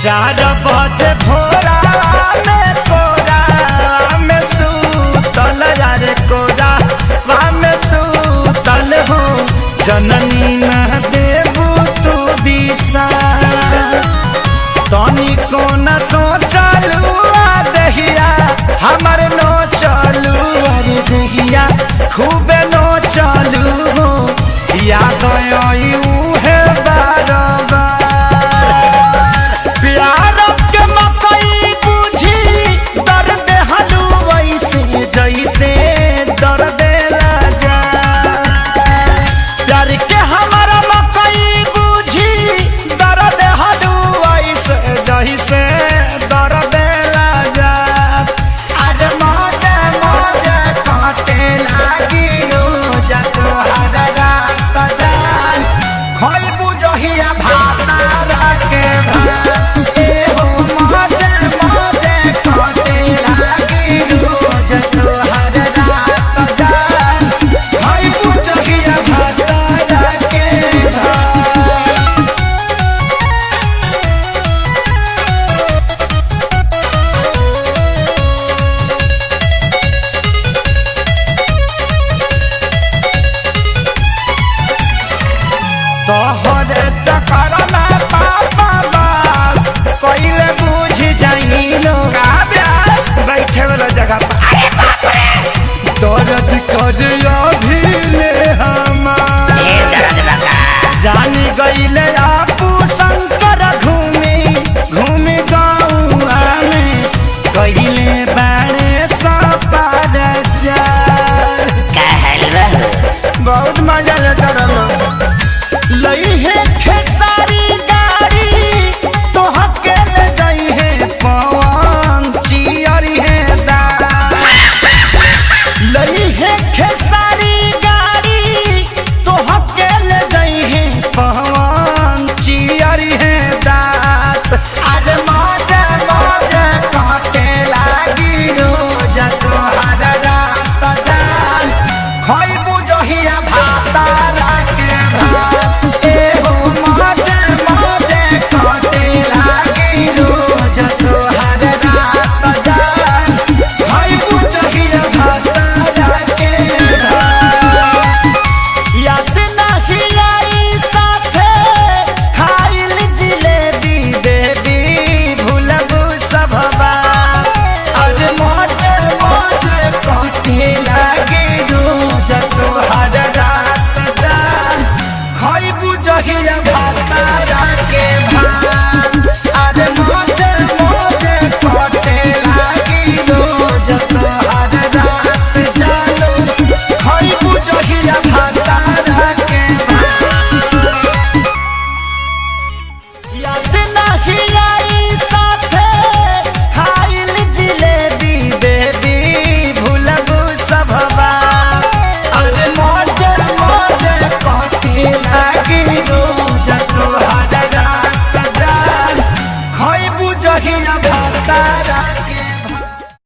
4 बजे भोरा में कोरा में सूतल यारे कोरा में सूतल हो जननी न देबू तू बिसा तनी को न सोचलू दहिया हमर नो चलू अरे दहिया खूबे नो चलू हो याद आई उहे बार प्यार के मकई बुझी दर्द हलू ऐसे जैसे दर्द लगा प्यार के हमारा मकई बुझी दर्द हलू ऐसे जैसे दर्द लगा आज मौजे मौजे काटे लागी रोजा तोहर रात जान खइबू जहिया भातारा के भात एहो मौजे मौजे काटे लागी रोजा तोहर रात जान खइबू जहिया भातारा के भात। तोहर चक्कर में पापा बस कोइले बुझ जाइलो का ब्यास बैठे वाला जगह पर अरे बाप रे दर्द कर अभी ले